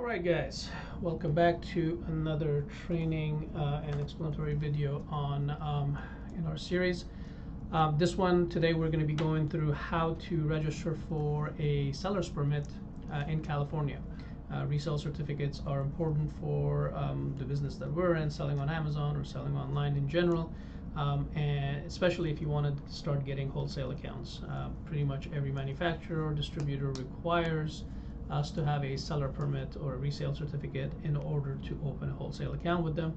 Alright guys, welcome back to another training and explanatory video on in our series. This one today we're going to be going through how to register for a seller's permit in California. Resale certificates are important for the business that we're in, selling on Amazon or selling online in general, and especially if you want to start getting wholesale accounts. Pretty much every manufacturer or distributor requires us to have a seller permit or a resale certificate in order to open a wholesale account with them.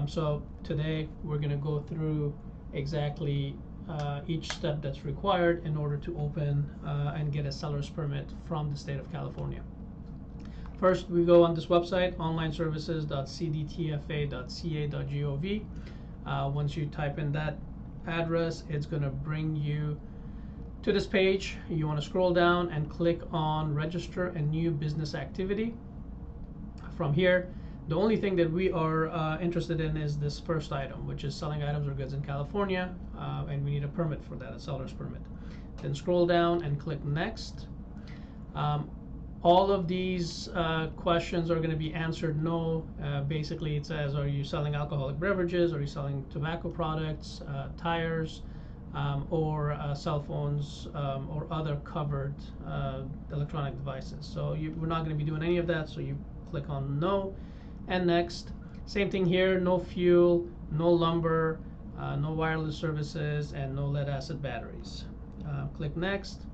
So today we're going to go through exactly each step that's required in order to open and get a seller's permit from the state of California. First, we go on this website, onlineservices.cdtfa.ca.gov. Once you type in that address, it's going to bring you to this page. You want to scroll down and click on register a new business activity. From here, the only thing that we are interested in is this first item, which is selling items or goods in California, and we need a permit for that, a seller's permit. Then scroll down and click next. All of these questions are going to be answered no. Basically, it says, are you selling alcoholic beverages? Are you selling tobacco products, tires, or cell phones or other covered electronic devices? So we're not going to be doing any of that, so you click on no and next. Same thing here, no fuel, no lumber, no wireless services, and no lead acid batteries. Click next.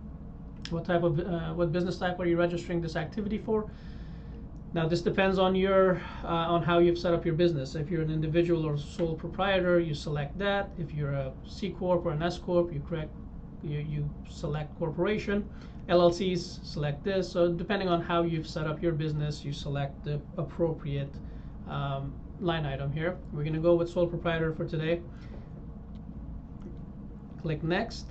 What business type are you registering this activity for? Now this depends on your on how you've set up your business. If you're an individual or sole proprietor, you select that. If you're a C corp or an S corp, you select corporation. LLCs, select this. So depending on how you've set up your business, you select the appropriate line item here. We're going to go with sole proprietor for today. Click next.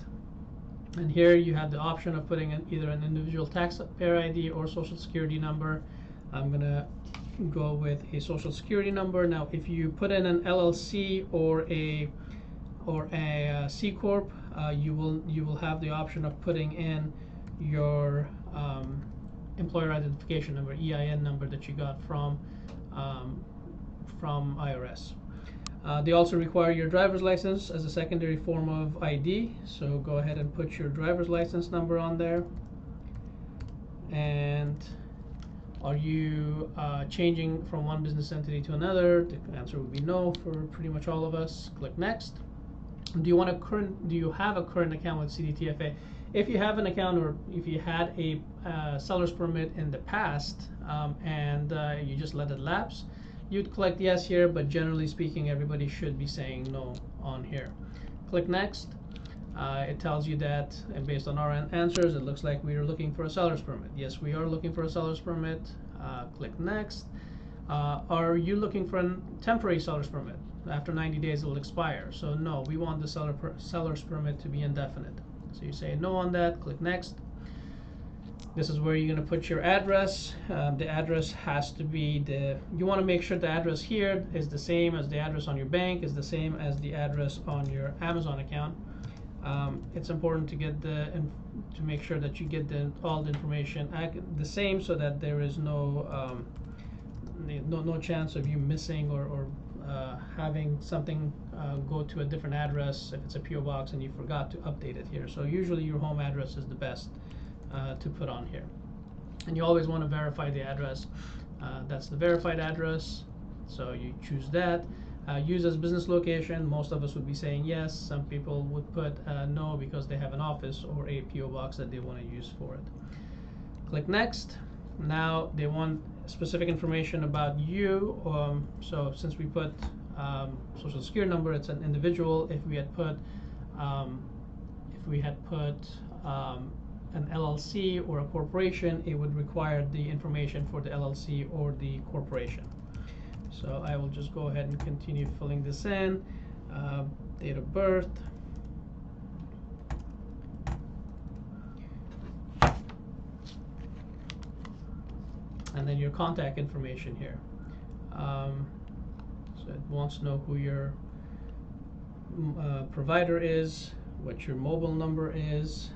And here you have the option of putting in either an individual taxpayer ID or social security number. I'm gonna go with a social security number. Now, if you put in an LLC or a C corp, you will have the option of putting in your employer identification number, EIN number that you got from IRS. They also require your driver's license as a secondary form of ID, so go ahead and put your driver's license number on there. And are you changing from one business entity to another? The answer would be no for pretty much all of us. Click next. Do you have a current account with CDTFA? If you have an account, or if you had a seller's permit in the past and you just let it lapse, you'd click yes here, but generally speaking, everybody should be saying no on here. Click next. It tells you that, and based on our answers, it looks like we are looking for a seller's permit. Yes, we are looking for a seller's permit. Click next. Are you looking for a temporary seller's permit? After 90 days, it will expire. So no, we want the seller's permit to be indefinite. So you say no on that. Click next. This is where you're going to put your address. The address has to be you want to make sure the address here is the same as the address on your bank, is the same as the address on your Amazon account. It's important to get to make sure that you get all the information the same, so that there is no chance of you missing or having something go to a different address if it's a PO box and you forgot to update it here. So usually your home address is the best to put on here, and you always want to verify the address. That's the verified address, so you choose that. Use as business location, most of us would be saying yes. Some people would put no because they have an office or a PO box that they want to use for it. Click next. Now they want specific information about you. So since we put social security number, it's an individual. If we had put an LLC or a corporation, it would require the information for the LLC or the corporation. So I will just go ahead and continue filling this in. Date of birth. And then your contact information here. So it wants to know who your provider is, what your mobile number is,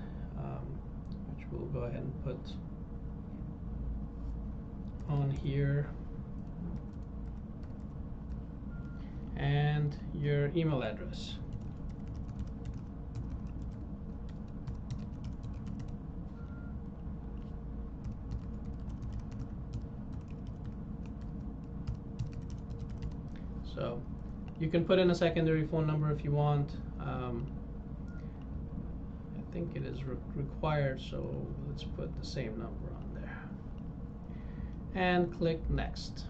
which we'll go ahead and put on here, and your email address. So you can put in a secondary phone number if you want. I think it is required, so let's put the same number on there. And click next.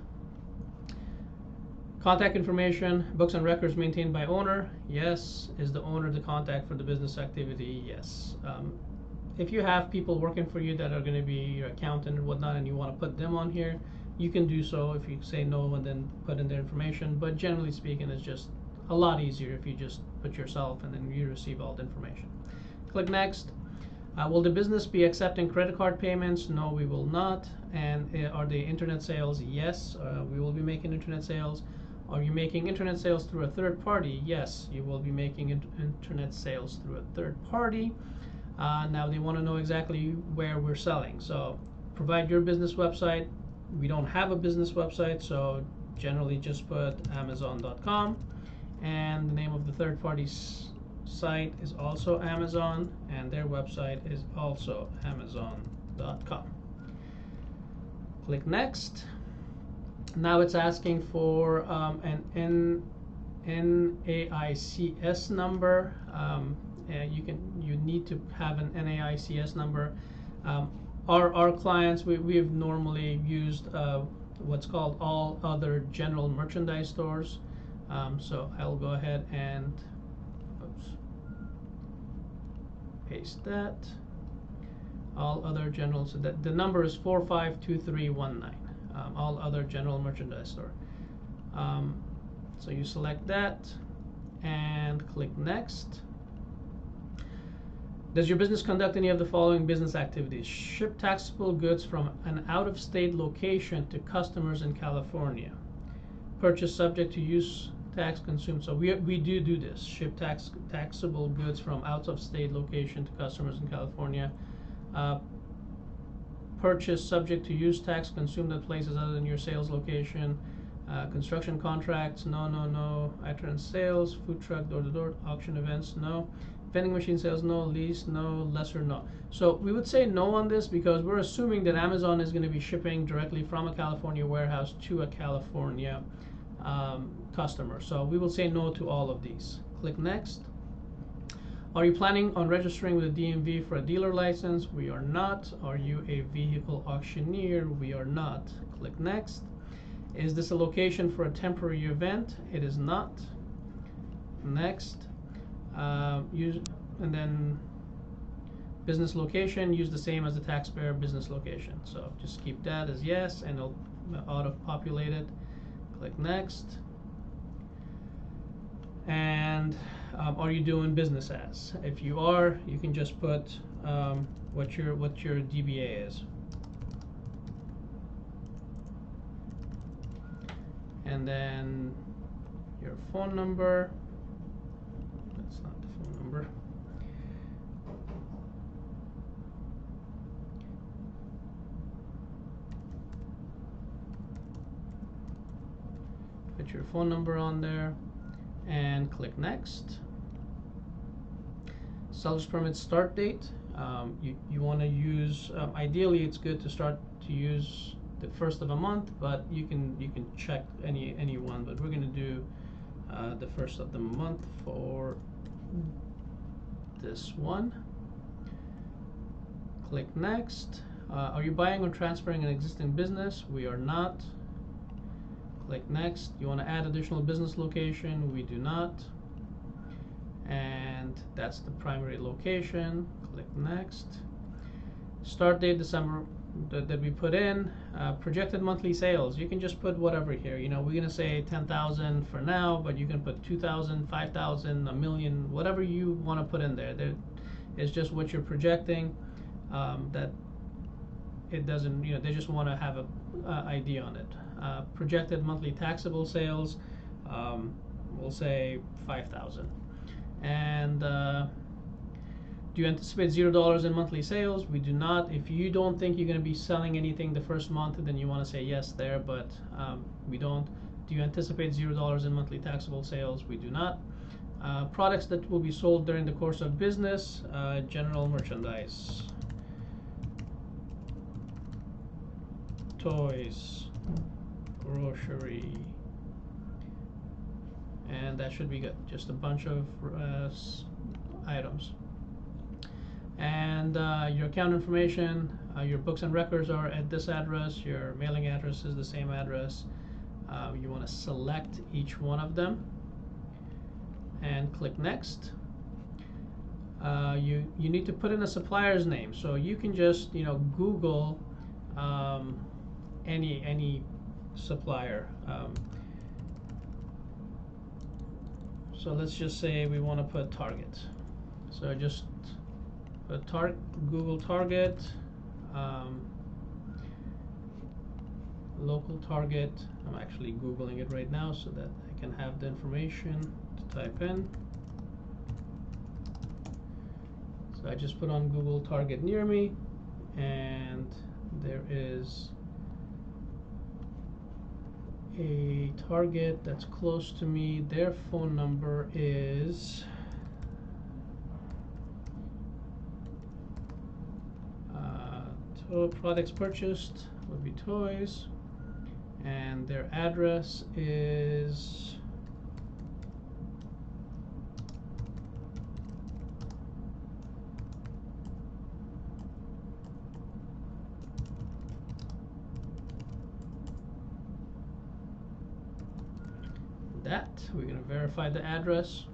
Contact information, books and records maintained by owner, yes. Is the owner the contact for the business activity? Yes. If you have people working for you that are going to be your accountant or whatnot and you want to put them on here, you can do so if you say no and then put in their information. But generally speaking, it's just a lot easier if you just put yourself and then you receive all the information. Click next. Will the business be accepting credit card payments? No, we will not. And are they internet sales? Yes, we will be making internet sales. Are you making internet sales through a third party? Yes, you will be making internet sales through a third party. Now they want to know exactly where we're selling. So provide your business website. We don't have a business website, so generally just put Amazon.com. And the name of the third party's site is also Amazon, and their website is also Amazon.com. Click next. Now it's asking for an NAICS number. You need to have an NAICS number. Our clients, we've normally used what's called all other general merchandise stores. So I'll go ahead and paste that. All other general, so that the number is 452319. All other general merchandise store. So you select that and click next. Does your business conduct any of the following business activities? Ship taxable goods from an out-of-state location to customers in California. Purchase subject to use tax consumed. So we do this. Ship taxable goods from out-of-state location to customers in California. Purchase subject to use tax consumed at places other than your sales location. Construction contracts, no. Item sales, food truck, door-to-door, auction events, no. Vending machine sales, no. Lease, no. Lesser, no. So we would say no on this because we're assuming that Amazon is going to be shipping directly from a California warehouse to a California customer. So we will say no to all of these. Click next. Are you planning on registering with the DMV for a dealer license? We are not. Are you a vehicle auctioneer? We are not. Click next. Is this a location for a temporary event? It is not. Next. And then business location, use the same as the taxpayer business location. So just keep that as yes, and it'll auto-populate it. Click next. And are you doing business as? If you are, you can just put what your DBA is. And then your phone number. That's not the phone number. Put your phone number on there and click next. Seller's permit start date. You want to use, ideally it's good to start to use the first of a month, but you can check any one, but we're going to do the first of the month for this one. Click next. Are you buying or transferring an existing business? We are not. Click next. You want to add additional business location? We do not. And that's the primary location. Click next. Start date December that we put in. Projected monthly sales. You can just put whatever here. You know, we're gonna say 10,000 for now, but you can put 2,000, 5,000, a million, whatever you want to put in there. It's just what you're projecting. That it doesn't. You know, they just want to have a idea on it. Projected monthly taxable sales. We'll say 5,000. And Do you anticipate $0 in monthly sales? We do not. If you don't think you're going to be selling anything the first month, then you want to say yes there, but we don't. Do you anticipate $0 in monthly taxable sales? We do not. Products that will be sold during the course of business, general merchandise, toys, grocery, and that should be good. Just a bunch of items. And your account information, your books and records are at this address. Your mailing address is the same address. You want to select each one of them and click next. You need to put in a supplier's name, so you can just Google any supplier. So let's just say we want to put Target. So just put Google Target, local Target. I'm actually Googling it right now so that I can have the information to type in. So I just put on Google Target near me, and there is a Target that's close to me. Their phone number is products purchased would be toys, and their address is that. We're going to verify the address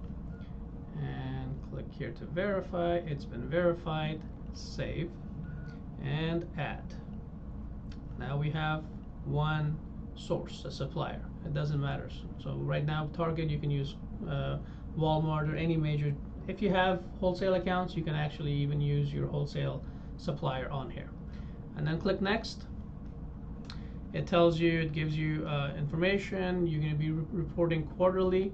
and click here to verify. It's been verified. Save and add. Now we have one source, a supplier. It doesn't matter. So right now Target, you can use Walmart or any major. If you have wholesale accounts, you can actually even use your wholesale supplier on here. And then click next. It tells you, it gives you information. You're going to be reporting quarterly,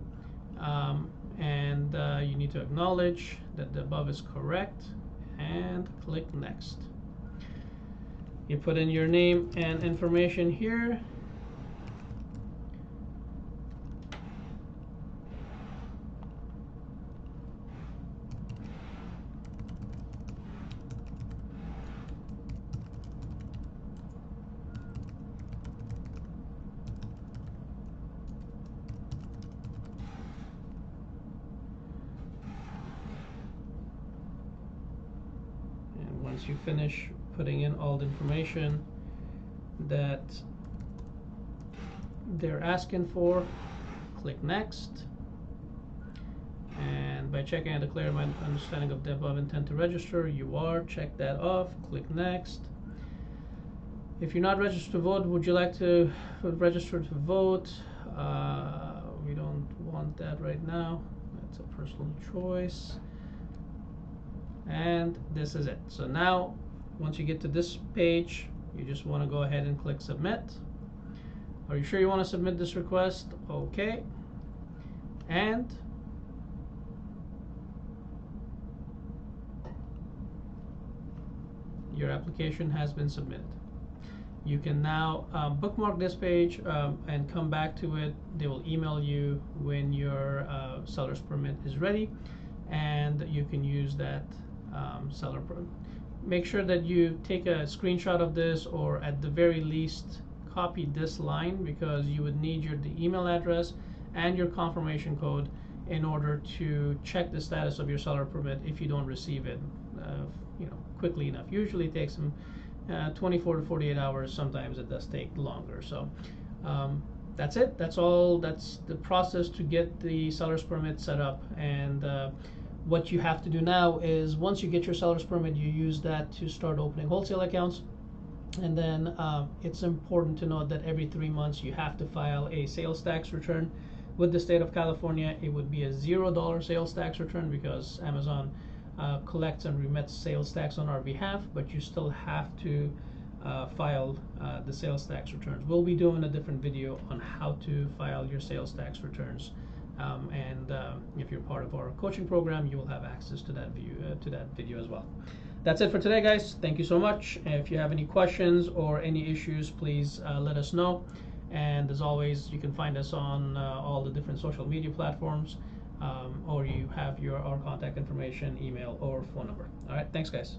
and you need to acknowledge that the above is correct and click next. You put in your name and information here. And once you finish putting in all the information that they're asking for, click next. And by checking and declare my understanding of the above intent to register, you are. Check that off. Click next. If you're not registered to vote, would you like to register to vote? We don't want that right now. That's a personal choice. And this is it. So now once you get to this page, you just want to go ahead and click submit. Are you sure you want to submit this request? Okay. And your application has been submitted. You can now bookmark this page and come back to it. They will email you when your seller's permit is ready, and you can use that seller permit. Make sure that you take a screenshot of this, or at the very least copy this line, because you would need the email address and your confirmation code in order to check the status of your seller permit if you don't receive it quickly enough. Usually it takes them 24 to 48 hours. Sometimes it does take longer. So that's it. That's all. That's the process to get the seller's permit set up. And what you have to do now is, once you get your seller's permit, you use that to start opening wholesale accounts. And then it's important to note that every 3 months you have to file a sales tax return with the state of California. It would be a $0 sales tax return, because Amazon collects and remits sales tax on our behalf, but you still have to file the sales tax returns. We'll be doing a different video on how to file your sales tax returns And if you're part of our coaching program, you will have access to that video as well. That's it for today, guys. Thank you so much. If you have any questions or any issues, please let us know. And as always, you can find us on all the different social media platforms, or you have our contact information, email, or phone number. All right, thanks, guys.